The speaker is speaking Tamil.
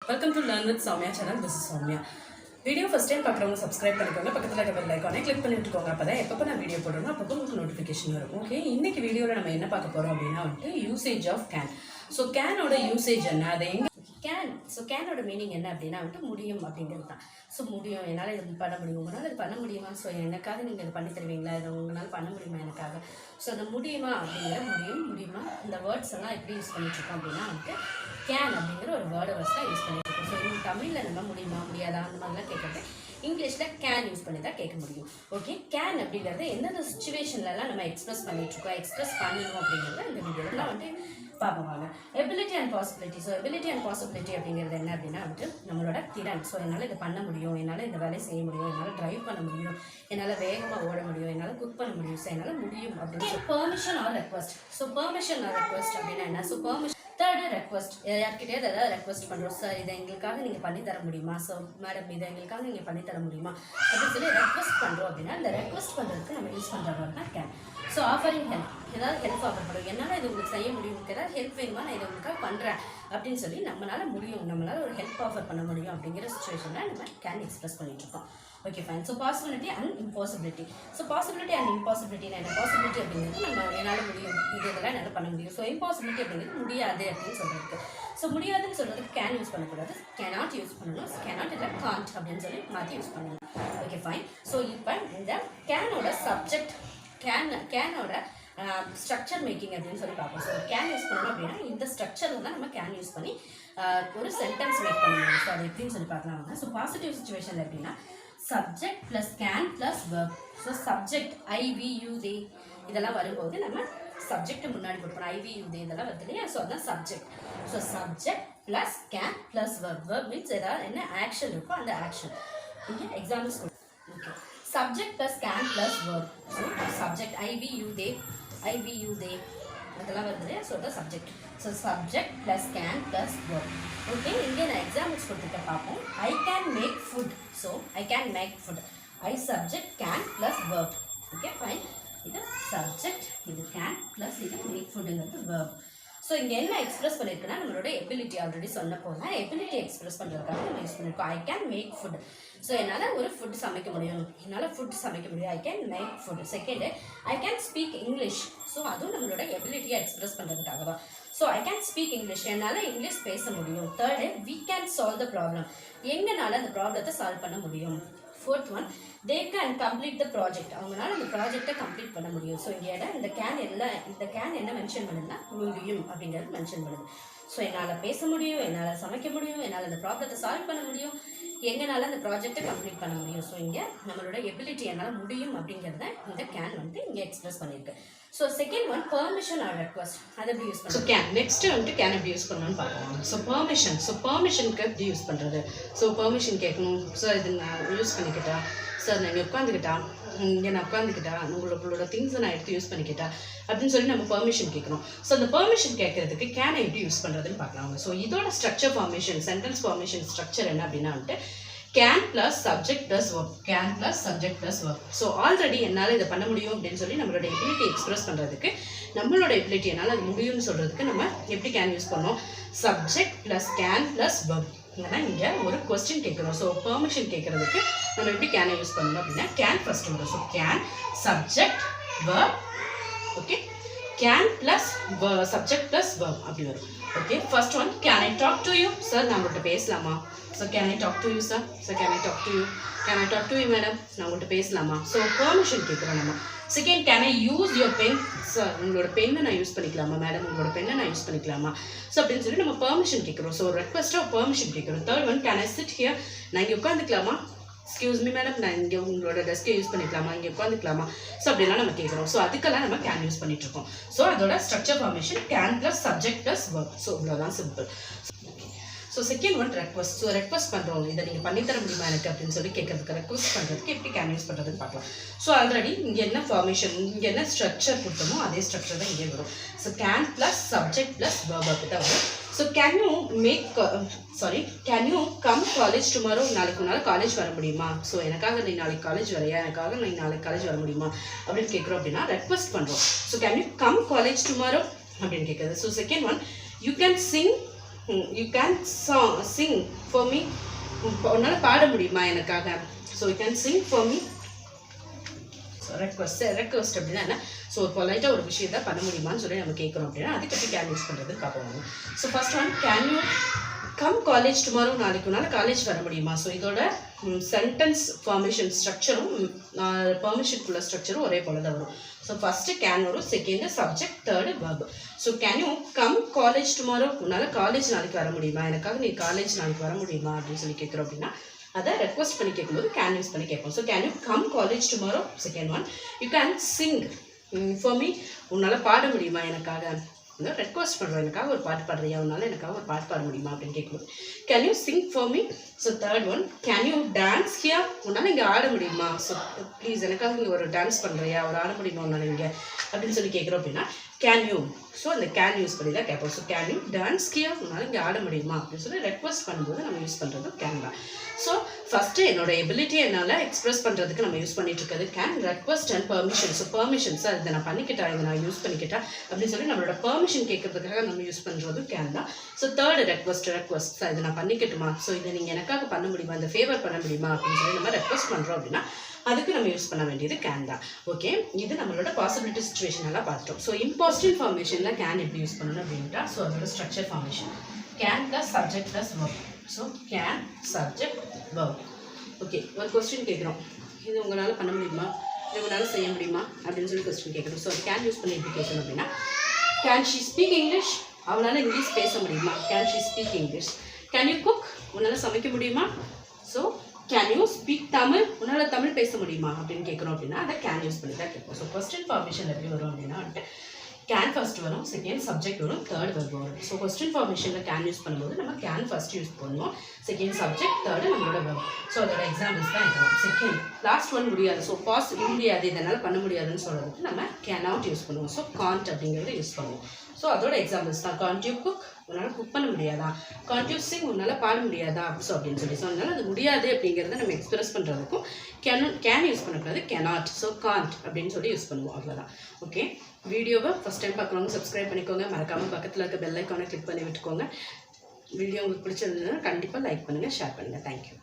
Welcome to Learn with Soumya channel. This is Soumya. Video first time பார்க்குறவங்க சப்ஸ்கிரைப் பண்ணிக்கோங்க, பக்கத்தில் இருக்க பெல் ஐகானை கிளிக் பண்ணி விட்டுக்கோங்க. அப்போ தான் எப்போ நான் வீடியோ போடுறோம் அப்போ உங்களுக்கு நோட்டிஃபிகேஷன் வரும். ஓகே, இன்னைக்கு வீடியோவில் நம்ம என்ன பார்க்க போகிறோம் அப்படின்னா யூசேஜ் ஆஃப் கேன். ஸோ கேனோட யூசேஜ் என்ன, அதை எங்கே கேன். ஸோ கேனோட மீனிங் என்ன அப்படின்னா முடியும் அப்படிங்கிறது தான். ஸோ முடியும், என்னால் இது பண்ண முடியும், உங்களால் இது பண்ண முடியுமா, ஸோ எனக்காக நீங்கள் இது பண்ணி தருவீங்களா, இதை உங்களால் பண்ண முடியுமா எனக்காக. ஸோ அந்த முடியுமா அப்படிங்கிற முடியுமா இந்த வேர்ட்ஸ் எல்லாம் எப்படி யூஸ் பண்ணிட்டுருக்கோம் அப்படின்னா கேன் அப்படிங்கிற ஒரு வேர்டை வச்சு தான் யூஸ் பண்ணிட்டுருக்கோம். ஸோ இந்த தமிழில் நம்ம முடியுமா முடியாதா அந்த மாதிரிலாம் கேட்குறது இங்கிலீஷில் கேன் யூஸ் பண்ணி தான் கேட்க முடியும். ஓகே, கேன் அப்படிங்கிறது எந்தெந்த சுச்சுவேஷன்லலாம் நம்ம எக்ஸ்பிரஸ் பண்ணிட்டுருக்கோம், எக்ஸ்பிரஸ் பண்ணணும் அப்படிங்கிறத இந்த வீடியோவில் பார்ப்பாங்க. Ability and possibility. So ability and possibility அப்படிங்கிறது என்ன அப்படின்னா நம்மளோட திறன். ஸோ என்னால் இதை பண்ண முடியும், என்னால் இந்த வேலையை செய்ய முடியும், என்னால் ட்ரைவ் பண்ண முடியும், என்னால் வேகமாக ஓட முடியும், என்னால் குக் பண்ண முடியும், ஸோ என்னால் முடியும் அப்படின்னு. Permission or request. So permission or request அப்படின்னா என்ன. So permission third request. யார்கிட்டயாவது ஏதாவது ரெக்வஸ்ட் பண்ணுறோம், சார் இதை எங்களுக்காக நீங்கள் பண்ணித்தர முடியுமா, ஸோ மேடம் இதை எங்களுக்காக நீங்கள் பண்ணித்தர முடியுமா அப்படின்னு சொல்லி ரெக்வஸ்ட் பண்ணுறோம் அப்படின்னா இந்த ரெக்வஸ்ட் பண்ணுறதுக்கு நம்ம யூஸ் பண்ணுற தான் கேன். ஸோ ஆஃபரிங் ஹெல்ப், ஏதாவது ஹெல்ப் ஆஃபர் பண்ணுறோம், என்னால் இது உங்களுக்கு செய்ய முடியும், ஏதாவது ஹெல்ப் வேணுமா நான் இதை உங்களுக்காக பண்ணுறேன் அப்படின்னு சொல்லி நம்மளால் முடியும், நம்மளால் ஒரு ஹெல்ப் ஆஃபர் பண்ண முடியும் அப்படிங்கிற சுச்சுவேஷனில் நம்ம கேன் எக்ஸ்பிரஸ் பண்ணிட்டுருக்கோம். Okay fine. So possibility and impossibility. So possibility and இம்பாசிபிலிட்டினா என்ன. பாசிபிலிட்டி அப்படிங்கிறது நம்ம என்னால் முடியும், இதெல்லாம் என்னால் பண்ண முடியும். ஸோ இம்பாசிபிலிட்டி அப்படிங்கிறது முடியாது அப்படின்னு சொல்கிறதுக்கு. ஸோ முடியாதுன்னு சொல்கிறதுக்கு கேன் யூஸ் பண்ணக்கூடாது, கேனாட் யூஸ் பண்ணணும். கேனாட் இல்லை காண்ட் அப்படின்னு சொல்லி மாற்றி யூஸ் பண்ணணும். Okay fine. ஸோ இப்போ இந்த கேனோட சப்ஜெக்ட், கேனோட ஸ்ட்ரக்சர் மேக்கிங் அப்படின்னு சொல்லி பார்ப்போம். ஸோ கேன் யூஸ் பண்ணணும் அப்படின்னா இந்த ஸ்ட்ரக்சரில் தான் நம்ம கேன் யூஸ் பண்ணி ஒரு சென்டென்ஸ் மேக் பண்ணணும். ஸோ அது எப்படின்னு சொல்லி பார்க்கலாம். ஸோ பாசிட்டிவ் சுச்சுவேஷன் எப்படின்னா subject plus can plus verb. So subject I we you they இதெல்லாம் வரும்போது நம்ம சப்ஜெக்ட் முன்னாடி கொடுப்போம். ஐ வி யூ தே இதெல்லாம் வருது இல்லையா. ஸோ அதுதான் subject. So subject plus can plus verb. Verb means ஏதாவது என்ன ஆக்ஷன் இருக்கோ அந்த ஆக்ஷன். இங்கே எக்ஸாம்பிள்ஸ் கொடுப்போம். Okay, subject plus can plus verb. So subject I we you they அதெல்லாம் வருது. So the subject. So subject plus can plus verb. Okay, இங்கே நான் எக்ஸாம்பிள்ஸ் கொடுத்துட்டு பார்ப்போம். I can make food. So I can make food. I subject can plus verb. Okay fine. இது subject, இது can plus இது make foodங்கிறது verb. ஸோ இங்கே என்ன எக்ஸ்பிரஸ் பண்ணியிருக்குன்னா நம்மளோட எபிலிட்டி ஆல்ரெடி சொன்ன போல எபிலிட்டி எக்ஸ்பிரஸ் பண்ணுறதுக்காக நம்ம யூஸ் பண்ணியிருக்கோம். I can make food. So என்னால் ஒரு ஃபுட் சமைக்க முடியும், என்னால் ஃபுட் சமைக்க முடியும். I can make food. Second I can speak English. So அதுவும் நம்மளோட எபிலிட்டியை எக்ஸ்பிரஸ் பண்ணுறதுக்காக தான். So I can speak English, என்னால் இங்கிலீஷ் பேச முடியும். Third we can solve the problem, எங்களால் அந்த ப்ராப்ளத்தை சால்வ் பண்ண முடியும். Fourth one they can complete the project, அவங்களால அந்த ப்ராஜெக்டை கம்ப்ளீட் பண்ண முடியும். ஸோ இங்கே இந்த கேன் என்ன மென்ஷன் பண்ணுதுன்னா முடியும் அப்படிங்கிறது மென்ஷன் பண்ணுது. ஸோ என்னால் பேச முடியும், என்னால் சமைக்க முடியும், என்னால் அந்த ப்ராப்ளத்தை சால்வ் பண்ண முடியும், எங்களால் அந்த ப்ராஜெக்டை கம்ப்ளீட் பண்ண முடியும். ஸோ இங்கே நம்மளோட எபிலிட்டி என்னால் முடியும் அப்படிங்கிறத இந்த கேன் இங்கே எக்ஸ்பிரஸ் பண்ணியிருக்கு. So second one permission or request, அதை எப்படி யூஸ் பண்ணுறோம். கேன் நெக்ஸ்ட் கேன் எப்படி யூஸ் பண்ணணும்னு பார்க்கலாம். ஸோ பெர்மிஷனுக்கு எப்படி யூஸ் பண்ணுறது. ஸோ பெர்மிஷன் கேட்கணும். ஸோ இது நான் யூஸ் பண்ணிக்கிட்டா, சார் நான் இங்கே உட்காந்துக்கிட்டா, இங்கே நான் உட்காந்துக்கிட்டா, உங்களோட திங்ஸை நான் எடுத்து யூஸ் பண்ணிக்கிட்டா அப்படின்னு சொல்லி நம்ம பெர்மிஷன் கேட்கணும். ஸோ அந்த பெர்மிஷன் கேட்கறதுக்கு கேனை எப்படி யூஸ் பண்ணுறதுன்னு பார்க்கலாம். ஸோ இதோட structure formation, sentence formation structure என்ன அப்படின்னா can plus subject plus verb. Can plus subject plus verb. So already என்னால் இதை பண்ண முடியும் அப்படின்னு சொல்லி நம்மளோட எபிலிட்டி எக்ஸ்பிரஸ் பண்ணுறதுக்கு, நம்மளோட எபிலிட்டி என்னால் அது முடியும்னு சொல்கிறதுக்கு நம்ம எப்படி கேன் யூஸ் பண்ணோம். Subject plus can plus verb. ஏன்னா இங்கே ஒரு கொஸ்டின் கேட்குறோம். ஸோ பெர்மிஷன் கேட்குறதுக்கு நம்ம எப்படி கேனை யூஸ் பண்ணணும் அப்படின்னா கேன் ஃபர்ஸ்ட் வரும். So can subject verb. Okay, can plus subject plus verb அப்படி வரும். Okay, first one can I talk to you. Sir நான் உங்கள்கிட்ட பேசலாமா. So can I talk to you sir. So can I talk to you, can I talk to you madam, நான் உங்கள்கிட்ட பேசலாமா. ஸோ பெர்மிஷன் கேட்குறோம் நம்ம. Second can I use your pen. Sir உங்களோட பெண்ணை நான் யூஸ் பண்ணிக்கலாமா மேடம், உங்களோட பெண்ணை நான் யூஸ் பண்ணிக்கலாமா. ஸோ அப்படின்னு சொல்லி நம்ம பெர்மிஷன் கேட்குறோம். ஸோ ரெக்வஸ்ட்டாக பெர்மிஷன் கேட்குறோம். Third one can I sit here, நான் இங்கே உட்காந்துக்கலாமா. எக்ஸ்கியூஸ் மீ மேடம், நான் இங்கே உங்களோட டெஸ்க்கை யூஸ் பண்ணிக்கலாமா, இங்கே உட்காந்துக்கலாமா. ஸோ அப்படிலாம் நம்ம கேட்குறோம். ஸோ அதுக்கெல்லாம் நம்ம கேன் யூஸ் பண்ணிட்டு இருக்கோம். ஸோ அதோட structure formation can plus subject plus verb. So இவ்வளோதான் simple. So second one request. So request பண்ணுறோம், இதை நீங்கள் பண்ணித்தர முடியுமா எனக்கு அப்படின்னு சொல்லி கேட்கறதுக்கு, ரெக்வஸ்ட் பண்ணுறதுக்கு எப்படி கேன் யூஸ் பண்ணுறதுன்னு பார்க்கலாம். ஸோ ஆல்ரெடி இங்கே என்ன ஃபார்மேஷன், இங்கே என்ன ஸ்ட்ரக்சர் கொடுத்தோமோ அதே ஸ்ட்ரக்சர் தான் இங்கே வரும். So can plus subject plus verb அப்படி தான் வரும். So can you come college tomorrow. நாளைக்கு உன்னால் காலேஜ் வர முடியுமா. ஸோ எனக்காக நீ நாளைக்கு காலேஜ் வரையா, எனக்காக நீ நாளைக்கு காலேஜ் வர முடியுமா அப்படின்னு கேட்குறோம் அப்படின்னா ரெக்வஸ்ட் பண்ணுறோம். So can you come college tomorrow அப்படின்னு கேட்குறது. So second one you can Singh you can Singh for me. உன்னால் பாட முடியுமா எனக்காக. So you can Singh for me. Request அப்படின்னா என்ன? ஸோ பொலைட்டாக ஒரு விஷயத்தை பண்ண முடியுமான்னு சொல்லி நம்ம கேட்குறோம் அப்படின்னா அதுக்கு எப்படி கேன் யூஸ் பண்ணுறது பார்ப்போம். So first one, can you come college tomorrow. நாளைக்கு உன்னால் காலேஜ் வர முடியுமா. ஸோ இதோட சென்டென்ஸ் ஃபார்மேஷன் ஸ்ட்ரக்சரும் பெர்மிஷனுக்குள்ள ஸ்ட்ரக்சரும் ஒரே போல தான் வரும். ஸோ ஃபர்ஸ்ட் கேன் வரும், second subject, third verb. So can you come college tomorrow. உன்னால் காலேஜ் நாளைக்கு வர முடியுமா, எனக்காக நீ காலேஜ் நாளைக்கு வர முடியுமா அப்படின்னு சொல்லி கேட்குறோம் அப்படின்னா அதை ரெக்வஸ்ட் பண்ணி கேட்கும்போது கேன் யூஸ் பண்ணி கேட்போம். So can you come college tomorrow. Second one, you can Singh for me. உன்னால் பாட முடியுமா எனக்காக. ரெக்வஸ்ட் பண்ணுறோம், எனக்காக ஒரு பாட்டு பாடுறியா, உன்னால் எனக்காக ஒரு பாட்டு பாட முடியுமா அப்படின்னு கேட்கும்போது can you sing for me. So third one, can you dance here. உன்னால் இங்கே ஆட முடியுமா. ஸோ ப்ளீஸ் எனக்காக இங்கே ஒரு டான்ஸ் பண்ணுறியா, ஒரு ஆட முடியுமா உன்னால் இங்கே அப்படின்னு சொல்லி கேட்குறோம் அப்படின்னா கேன் யூ. ஸோ அந்த கேன் யூஸ் பண்ணி தான் கேட்போம். So can you dance here. உன்னால் இங்கே ஆட முடியுமா அப்படின்னு சொல்லி ரெக்வஸ்ட் பண்ணும்போது நம்ம யூஸ் பண்ணுறது கேன் தான். ஸோ ஃபஸ்ட்டு என்னோட எபிலிட்டியை என்னால் எக்ஸ்பிரஸ் பண்ணுறதுக்கு நம்ம யூஸ் பண்ணிட்டு இருக்கிறது can, request and permission. So permissions இதை நான் பண்ணிக்கிட்டா, இதை நான் யூஸ் பண்ணிக்கிட்டா அப்படின்னு சொல்லி நம்மளோட பெர்மிஷன் கேட்கறதுக்காக நம்ம யூஸ் பண்ணுறது கேன் தான். ஸோ தேர்டு ரெக்வஸ்ட் இதை நான் பண்ணிக்கட்டுமா, ஸோ இதை நீங்கள் எனக்காக பண்ண முடியுமா, இந்த ஃபேவர் பண்ண முடியுமா அப்படின்னு சொல்லி நம்ம ரெக்வஸ்ட் பண்ணுறோம் அப்படின்னா அதுக்கு நம்ம யூஸ் பண்ண வேண்டியது கேன் தான். ஓகே, இது நம்மளோட பாசிபிலிட்டி சுச்சுவேஷன் எல்லாம் பார்த்துட்டோம். ஸோ இம்பாசிட்டிவ் ஃபார்மேஷனில் கேன் எப்படி யூஸ் பண்ணணும் அப்படின்ட்டா, ஸோ அதோட structure formation can plus subject plus verb. So can subject verb. Okay, ஒரு கொஸ்டின் கேட்குறோம், இது உங்களால் பண்ண முடியுமா, இது உங்களால் செய்ய முடியுமா அப்படின்னு சொல்லி கொஸ்டின் கேட்குறோம். ஸோ கேன் யூஸ் பண்ணி எப்படி கேட்கணும் அப்படின்னா கேன் ஷீ ஸ்பீக் இங்கிலீஷ். அவளால் இங்கிலீஷ் பேச முடியுமா. Can she speak English. Can you cook. உன்னால் சமைக்க முடியுமா. So can you speak Tamil. உன்னால் தமிழ் பேச முடியுமா அப்படின்னு கேட்குறோம் அப்படின்னா அதை கேன் யூஸ் பண்ணி தான் கேட்போம். ஸோ கொஸ்டின் ஃபார்மேஷன் எப்படி வரும் அப்படின்னா வந்துட்டு கேன் ஃபர்ஸ்ட் வரும், செகண்ட் சப்ஜெக்ட் வரும், தேர்ட் verb வரும். ஸோ கொஸ்டின் ஃபார்மேஷனில் கேன் யூஸ் பண்ணும்போது நம்ம கேன் ஃபர்ஸ்ட் யூஸ் பண்ணுவோம், செகண்ட் சப்ஜெக்ட், தேர்டு நம்மளோட verb. ஸோ அதோட எக்ஸாம்பிள்ஸ் தான் இருக்கும். செகண்ட் லாஸ்ட் ஒன் முடியாது. ஸோ முடியாது, இதனால் பண்ண முடியாதுன்னு சொல்கிறதுக்கு நம்ம கேனாட் யூஸ் பண்ணுவோம். ஸோ காண்ட் அப்படிங்கிறத யூஸ் பண்ணுவோம். ஸோ அதோட எக்ஸாம்பிள்ஸ் தான் காண்ட் யூ குக். உன்னால் குக் பண்ண முடியாதா. Gantt you sing. உன்னால் பாட முடியாதா. ஸோ அப்படின்னு சொல்லி ஸோ அதனால் அது முடியாது அப்படிங்கிறத நம்ம எக்ஸ்பிரஸ் பண்ணுறதுக்கும் கேன் யூஸ் பண்ணக்கூடாது, கேனாட். ஸோ காண்ட் அப்படின்னு சொல்லி யூஸ் பண்ணுவோம், அவ்வளோதான். ஓகே, வீடியோவை ஃபஸ்ட் டைம் பார்க்குறவங்க சப்ஸ்கிரைப் பண்ணிக்கோங்க, மறக்காமல் பக்கத்தில் இருக்க பெல் ஐக்கானை கிளிக் பண்ணி விட்டுக்கோங்க. வீடியோ உங்களுக்கு பிடிச்சிருந்ததுன்னா கண்டிப்பாக லைக் பண்ணுங்கள், ஷேர் பண்ணுங்கள். தேங்க்யூ.